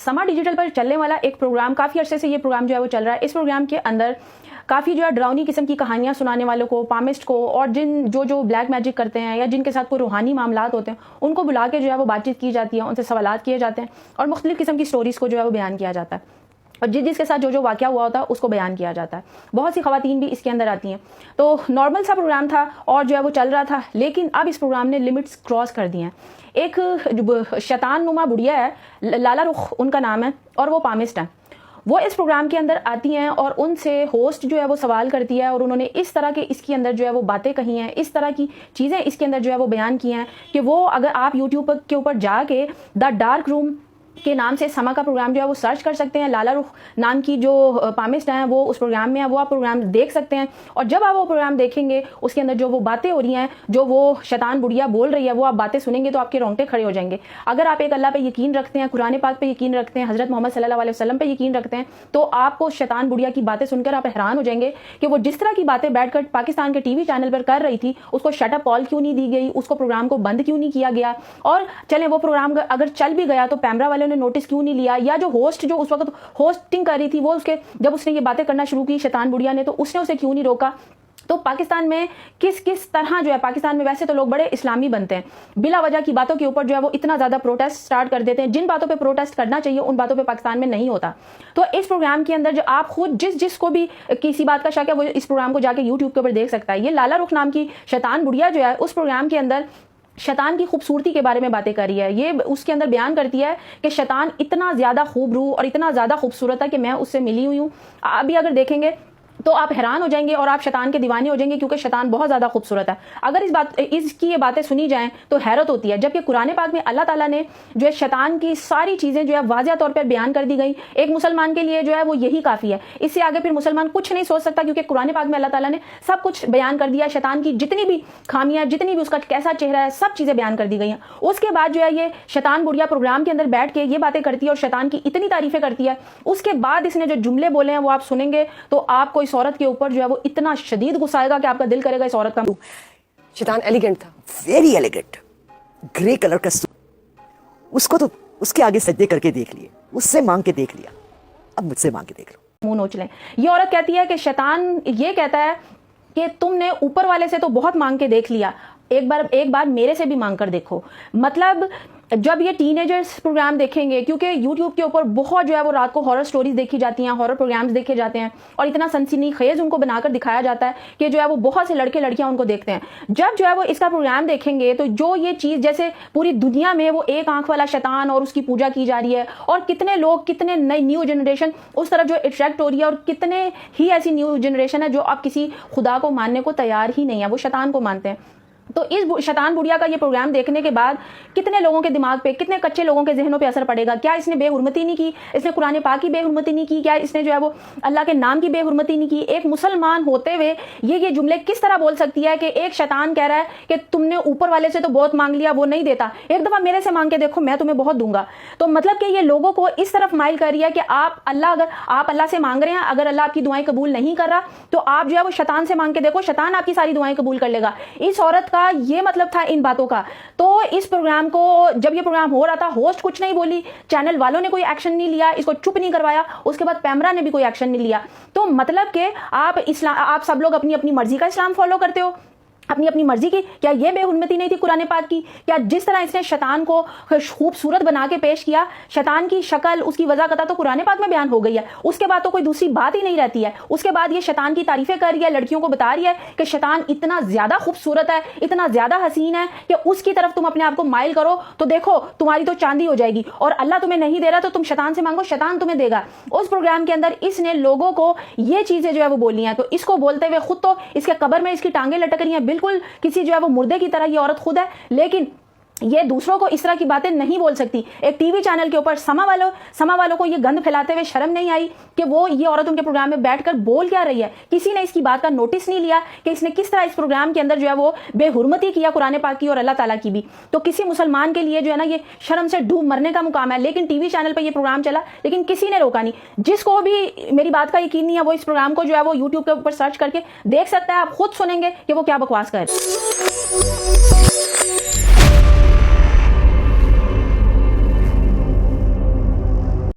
समा डिजिटल पर चलने वाला एक प्रोग्राम, काफ़ी अरसे से ये प्रोग्राम जो है वो चल रहा है। इस प्रोग्राम के अंदर काफ़ी जो है डरावनी किस्म की कहानियाँ सुनाने वालों को, पामिस्ट को, और जो ब्लैक मैजिक करते हैं या जिनके साथ कोई रूहानी मामलात होते हैं, उनको बुला के जो है वो बातचीत की जाती है, उनसे सवालात किए जाते हैं और मुख्तलिफ किस्म की स्टोरीज़ को जो है वो बयान किया जाता है और जिसके साथ जो वाक़या हुआ होता है उसको बयान किया जाता है। बहुत सी ख़वातीन भी इसके अंदर आती हैं। तो नॉर्मल सा प्रोग्राम था और जो है वो चल रहा था, लेकिन अब इस प्रोग्राम ने लिमिट्स क्रॉस कर दी हैं। एक शैतान नुमा बुढ़िया है, लाला रुख उनका नाम है, और वो पामिस्ट हैं। वो इस प्रोग्राम के अंदर आती हैं और उनसे होस्ट जो है वो सवाल करती है और उन्होंने इस तरह के इसके अंदर जो है वो बातें कही हैं, इस तरह की चीज़ें इसके अंदर जो है वो बयान की हैं कि वो अगर आप यूट्यूब के ऊपर जाके द डार्क रूम के नाम से समा का प्रोग्राम जो है वो सर्च कर सकते हैं। लाला रुख नाम की जो पामिस्ट हैं वो उस प्रोग्राम में है, वो आप प्रोग्राम देख सकते हैं। और जब आप वो प्रोग्राम देखेंगे, उसके अंदर जो वो बातें हो रही हैं, जो वो शैतान बुढ़िया बोल रही है, वो आप बातें सुनेंगे तो आपके रोंगटे खड़े हो जाएंगे। अगर आप एक अल्लाह पे यकीन रखते हैं, कुरान पाक पे यकीन रखते हैं, हज़रत मोहम्मद सल्लल्लाहु अलैहि वसल्लम पे यकीन रखते हैं, तो आपको शैतान बुढ़िया की बातें सुनकर आप हैरान हो जाएंगे कि वो जिस तरह की बातें बैठकर पाकिस्तान के टीवी चैनल पर कर रही थी, उसको शट अप कॉल क्यों नहीं दी गई, उसको प्रोग्राम को बंद क्यों नहीं किया गया, और चलें वो प्रोग्राम अगर चल भी गया तो पैमरा वालों ने नोटिस क्यों नहीं लिया, या जो होस्ट जो उस वक्त होस्टिंग कर रही थी वो उसके जब उसने ये बातें करना शुरू की शैतान बुढ़िया ने, तो उसने उसे क्यों नहीं रोका। तो पाकिस्तान में किस तरह जो है, पाकिस्तान में वैसे तो लोग बड़े इस्लामी बनते हैं, बिला वजह की बातों के ऊपर जो है वो इतना ज़्यादा प्रोटेस्ट स्टार्ट कर देते हैं। जिन बातों पे प्रोटेस्ट करना चाहिए उन बातों पे पाकिस्तान में नहीं होता। तो इस प्रोग्राम के अंदर जो आप खुद जिसको भी किसी बात का शक है वो इस प्रोग्राम को जाके यूट्यूब के ऊपर देख सकता है। ये लाला रुख नाम की शैतान बुढ़िया जो है उस प्रोग्राम के अंदर शैतान की खूबसूरती के बारे में बातें कर रही है। ये उसके अंदर बयान करती है कि शैतान इतना ज़्यादा खूबरू और इतना ज़्यादा खूबसूरत है कि मैं उससे मिली हुई हूँ। अभी अगर देखेंगे तो आप हैरान हो जाएंगे और आप शैतान के दीवाने हो जाएंगे, क्योंकि शैतान बहुत ज़्यादा खूबसूरत है। अगर इसकी ये बातें सुनी जाएं तो हैरत होती है, जबकि कुरान पाक में अल्लाह ताला ने जो है शैतान की सारी चीज़ें जो है वाज़िह तौर पर बयान कर दी गई। एक मुसलमान के लिए जो है वो यही काफ़ी है, इससे आगे फिर मुसलमान कुछ नहीं सोच सकता, क्योंकि कुरान पाक में अल्लाह ताला ने सब कुछ बयान कर दिया। शैतान की जितनी भी खामियाँ, जितनी भी उसका कैसा चेहरा है, सब चीज़ें बयान कर दी गई हैं। उसके बाद जो है ये शैतान बुढ़िया प्रोग्राम के अंदर बैठ के ये बातें करती है और शैतान की इतनी तारीफ़ें करती है। उसके बाद इसने जो जुमले बोले हैं वो आप सुनेंगे तो आपको इस औरत के ऊपर जो है वो इतना शदीद गुस्सा आएगा कि आपका दिल करेगा इस औरत का। शैतान एलिगेंट था, वेरी एलिगेंट, ग्रे कलर का सूट। उसको तो उसके आगे सज्जे करके देख लिए, उससे मांग के देख लिया, अब मुझसे मांग के देख लो। मुंह नोच लें। ये औरत कहती है कि शैतान ये कहता है कि तुमने ऊपर वाले से तो बहुत मांग के देख लिया, एक बार मेरे से भी मांग कर देखो। मतलब जब ये टीनेजर्स प्रोग्राम देखेंगे, क्योंकि यूट्यूब के ऊपर बहुत जो है वो रात को हॉरर स्टोरीज देखी जाती हैं, हॉरर प्रोग्राम्स देखे जाते हैं और इतना सनसनीखेज उनको बनाकर दिखाया जाता है कि जो है वो बहुत से लड़के लड़कियां उनको देखते हैं। जब जो है वो इसका प्रोग्राम देखेंगे तो जो ये चीज़ जैसे पूरी दुनिया में वो एक आंख वाला शैतान और उसकी पूजा की जा रही है, और कितने लोग, कितने नई न्यू जनरेशन उस तरफ जो अट्रैक्ट हो रही है, और कितने ही ऐसी न्यू जनरेशन है जो अब किसी खुदा को मानने को तैयार ही नहीं है, वो शैतान को मानते हैं। तो इस शैतान बुढ़िया का ये प्रोग्राम देखने के बाद कितने लोगों के दिमाग पे, कितने कच्चे लोगों के जहनों पे असर पड़ेगा। क्या इसने बेहुरमती नहीं की, इसने कुरान पाक की बेहुरमती नहीं की, क्या इसने जो है वो अल्लाह के नाम की बेहुरमती नहीं की। एक मुसलमान होते हुए ये जुमले किस तरह बोल सकती है कि एक शैतान कह रहा है कि तुमने ऊपर वाले से तो बहुत मांग लिया, वो नहीं देता, एक दफ़ा मेरे से मांग के देखो, मैं तुम्हें बहुत दूंगा। तो मतलब कि ये लोगों को इस तरफ माइल कर रही है कि अगर आप अल्लाह से मांग रहे हैं, अगर अल्लाह आपकी दुआएं कबूल नहीं कर रहा तो आप जो है वो शैतान से मांग के देखो, शैतान आपकी सारी दुआएं कबूल कर लेगा। इस औरत का ये मतलब था इन बातों का। तो इस प्रोग्राम को, जब ये प्रोग्राम हो रहा था, होस्ट कुछ नहीं बोली, चैनल वालों ने कोई एक्शन नहीं लिया, इसको चुप नहीं करवाया, उसके बाद पैमरा ने भी कोई एक्शन नहीं लिया। तो मतलब कि आप सब लोग अपनी अपनी मर्जी का इस्लाम फॉलो करते हो, अपनी अपनी मर्जी की। क्या ये बेहुरमती नहीं थी कुरान पाक की? क्या जिस तरह इसने शैतान को खूबसूरत बना के पेश किया, शैतान की शक्ल, उसकी वज़ाकता तो कुरान पाक में बयान हो गई है, उसके बाद तो कोई दूसरी बात ही नहीं रहती है। उसके बाद ये शैतान की तारीफें कर रही है, लड़कियों को बता रही है कि शैतान इतना ज्यादा खूबसूरत है, इतना ज्यादा हसीन है कि उसकी तरफ तुम अपने आप को माइल करो तो देखो तुम्हारी तो चांदी हो जाएगी, और अल्लाह तुम्हें नहीं दे रहा तो तुम शैतान से मांगो, शैतान तुम्हें देगा। उस प्रोग्राम के अंदर इसने लोगों को ये चीजें जो है वो बोली हैं। तो इसको बोलते हुए खुद तो इसके कब्र में इसकी टांगे लटक रही हैं, बिल्कुल किसी जो है वो मुर्दे की तरह ये औरत खुद है, लेकिन ये दूसरों को इस तरह की बातें नहीं बोल सकती। एक टीवी चैनल के ऊपर समा वालों को ये गंद फैलाते हुए शर्म नहीं आई कि वो ये औरत उनके प्रोग्राम में बैठकर बोल क्या रही है? किसी ने इसकी बात का नोटिस नहीं लिया कि इसने किस तरह इस प्रोग्राम के अंदर जो है वो बेहुरमती किया कुरान पाक की और अल्लाह ताला की भी। तो किसी मुसलमान के लिए जो है ना ये शर्म से डूब मरने का मुकाम है। लेकिन टीवी चैनल पर ये प्रोग्राम चला, लेकिन किसी ने रोका नहीं। जिसको भी मेरी बात का यकीन नहीं है वो इस प्रोग्राम को जो है वो यूट्यूब के ऊपर सर्च करके देख सकता है, आप खुद सुनेंगे कि वो क्या बकवास कर रहे हैं।